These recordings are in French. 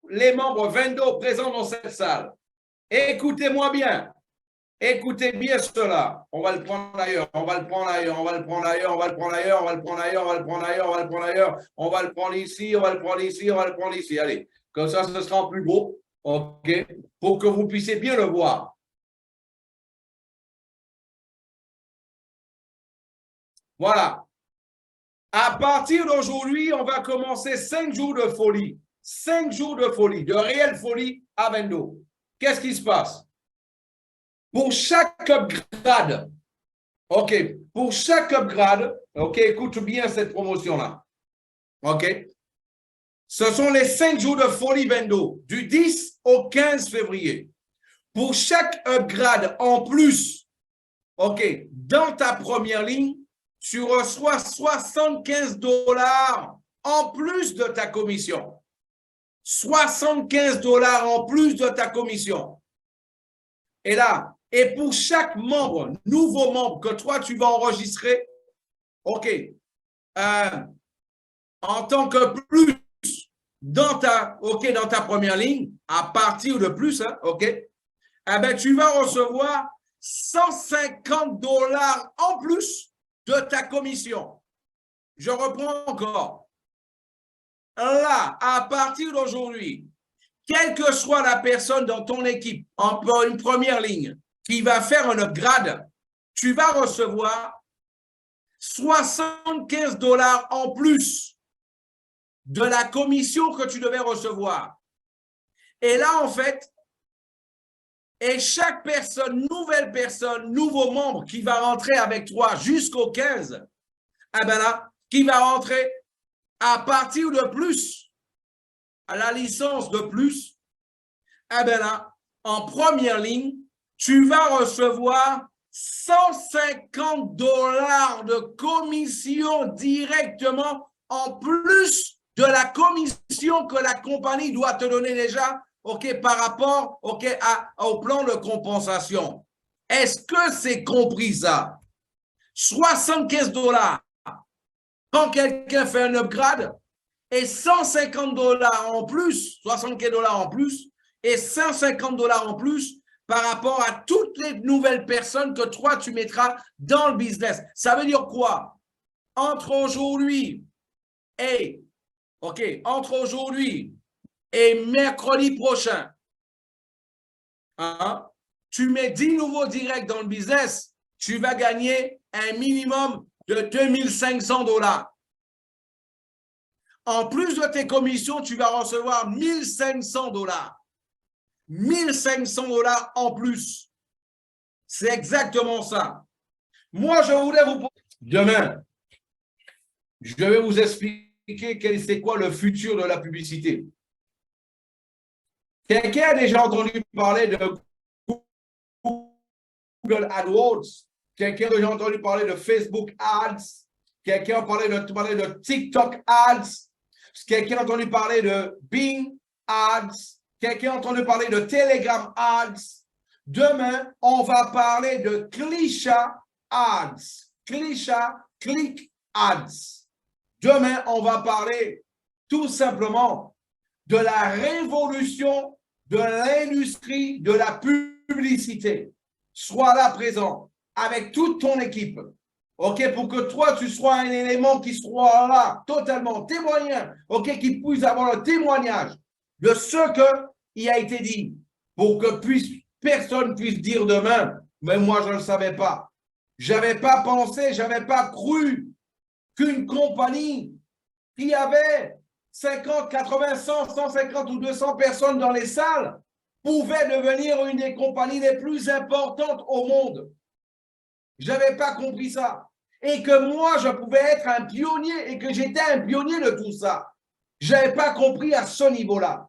les membres Vendo présents dans cette salle, écoutez-moi bien. Écoutez bien cela. On va le prendre ailleurs, on va le prendre ailleurs, on va le prendre ailleurs, on va le prendre ailleurs, on va le prendre ailleurs, on va le prendre ailleurs, on va le prendre ailleurs, on va le prendre ici, on va le prendre ici, on va le prendre ici. Allez, comme ça, ce sera en plus beau, OK, pour que vous puissiez bien le voir. Voilà. À partir d'aujourd'hui, on va commencer 5 jours de folie. 5 jours de folie, de réelle folie à Vendo. Qu'est-ce qui se passe? Pour chaque upgrade, OK, pour chaque upgrade, OK, écoute bien cette promotion-là. OK, ce sont les 5 jours de folie Vendo, du 10 au 15 février. Pour chaque upgrade en plus, OK, dans ta première ligne, tu reçois $75 en plus de ta commission. $75 en plus de ta commission. Et là, et pour chaque membre, nouveau membre que toi, tu vas enregistrer, OK, en tant que plus dans ta première ligne, à partir de plus, hein, OK, eh ben, tu vas recevoir $150 en plus de ta commission. Je reprends encore. Là, à partir d'aujourd'hui, quelle que soit la personne dans ton équipe, en une première ligne, qui va faire un upgrade, tu vas recevoir $75 en plus de la commission que tu devais recevoir. Et là, en fait, et chaque personne, nouvelle personne, nouveau membre qui va rentrer avec toi jusqu'au 15, eh ben là, qui va rentrer à partir de plus, à la licence de plus, eh ben là, en première ligne, tu vas recevoir $150 de commission directement en plus de la commission que la compagnie doit te donner déjà, OK, par rapport, OK, au plan de compensation. Est-ce que c'est compris ça? $75 quand quelqu'un fait un upgrade et $150 en plus, $75 en plus et $150 en plus par rapport à toutes les nouvelles personnes que toi, tu mettras dans le business. Ça veut dire quoi? Entre aujourd'hui et, OK, entre aujourd'hui et mercredi prochain, hein, tu mets 10 nouveaux directs dans le business, tu vas gagner un minimum de $2500. En plus de tes commissions, tu vas recevoir $1500. $1500 en plus. C'est exactement ça. Moi, je voulais vous... Demain, je vais vous expliquer c'est quoi le futur de la publicité. Quelqu'un a déjà entendu parler de Google AdWords? Quelqu'un a déjà entendu parler de Facebook Ads? Quelqu'un a parlé de TikTok Ads? Quelqu'un a entendu parler de Bing Ads? Quelqu'un a entendu parler de Telegram Ads? Demain, on va parler de Klisha Ads. Klisha Click Ads. Demain, on va parler tout simplement de la révolution de l'industrie de la publicité. Sois là présent avec toute ton équipe. OK, pour que toi, tu sois un élément qui soit là, totalement témoignant, OK, qui puisse avoir le témoignage de ce qui a été dit, pour que personne puisse dire demain, mais moi, je ne le savais pas. Je n'avais pas pensé, je n'avais pas cru qu'une compagnie qui avait 50, 80, 100, 150 ou 200 personnes dans les salles pouvait devenir une des compagnies les plus importantes au monde. Je n'avais pas compris ça. Et que moi, je pouvais être un pionnier et que j'étais un pionnier de tout ça. Je n'avais pas compris à ce niveau-là.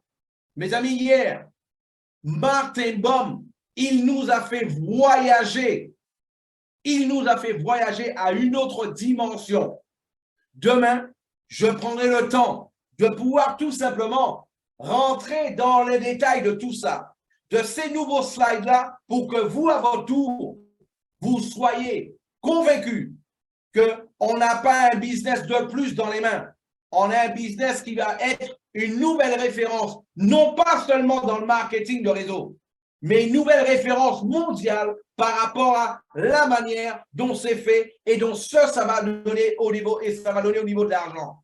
Mes amis, hier, Martin Baum, il nous a fait voyager. Il nous a fait voyager à une autre dimension. Demain, je prendrai le temps de pouvoir tout simplement rentrer dans les détails de tout ça, de ces nouveaux slides-là, pour que vous, à votre tour, vous soyez convaincus qu'on n'a pas un business de plus dans les mains, on a un business qui va être une nouvelle référence, non pas seulement dans le marketing de réseau, mais une nouvelle référence mondiale par rapport à la manière dont c'est fait et dont ça va donner au niveau, et ça va donner au niveau de l'argent.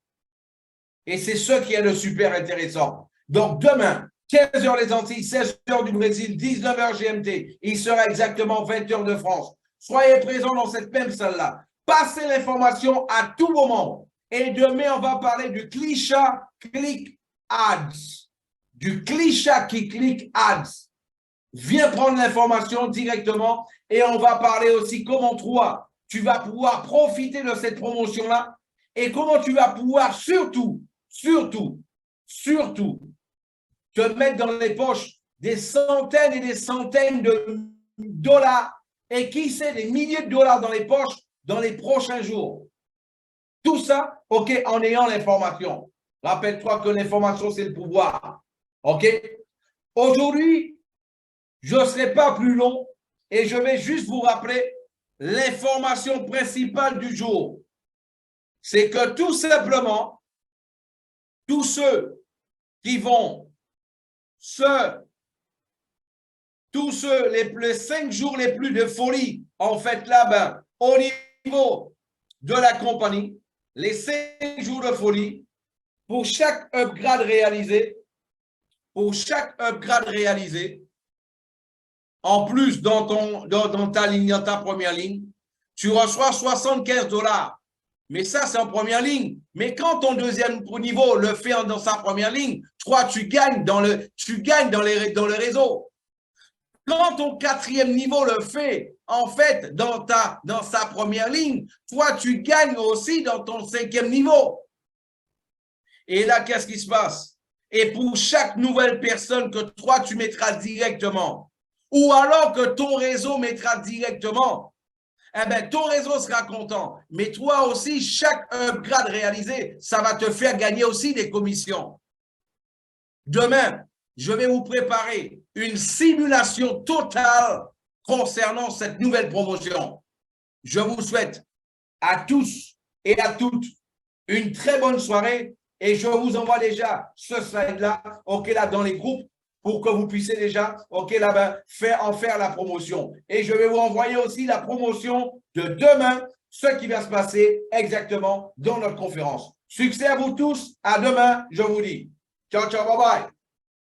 Et c'est ce qui est le super intéressant. Donc, demain, 15h les Antilles, 16h du Brésil, 19h GMT. Il sera exactement 20h de France. Soyez présents dans cette même salle-là. Passez l'information à tout moment. Et demain, on va parler du Klisha Click Ads. Du Klisha Click Ads. Viens prendre l'information directement et on va parler aussi comment toi, tu vas pouvoir profiter de cette promotion-là et comment tu vas pouvoir surtout, te mettre dans les poches des centaines et des centaines de dollars et qui sait, des milliers de dollars dans les poches dans les prochains jours. Tout ça, OK, en ayant l'information. Rappelle-toi que l'information, c'est le pouvoir. OK? Aujourd'hui, je ne serai pas plus long et je vais juste vous rappeler l'information principale du jour. C'est que tout simplement, tous ceux qui vont les 5 jours les plus de folie, en fait, là, au niveau de la compagnie, les 5 jours de folie, pour chaque upgrade réalisé, en plus dans ta ligne, dans ta première ligne, tu reçois 75 $. Mais ça, c'est en première ligne. Mais quand ton deuxième niveau le fait dans sa première ligne, toi, tu gagnes dans le réseau. Quand ton quatrième niveau le fait, en fait, dans sa première ligne, toi, tu gagnes aussi dans ton 5e niveau. Et là, qu'est-ce qui se passe? Et pour chaque nouvelle personne que toi, tu mettras directement, ou alors que ton réseau mettra directement, eh bien, ton réseau sera content. Mais toi aussi, chaque upgrade réalisé, ça va te faire gagner aussi des commissions. Demain, je vais vous préparer une simulation totale concernant cette nouvelle promotion. Je vous souhaite à tous et à toutes une très bonne soirée et je vous envoie déjà ce slide-là, OK, là, dans les groupes pour que vous puissiez déjà, OK, là-bas, en faire la promotion. Et je vais vous envoyer aussi la promotion de demain, ce qui va se passer exactement dans notre conférence. Succès à vous tous. À demain, je vous dis. Ciao, ciao, bye bye.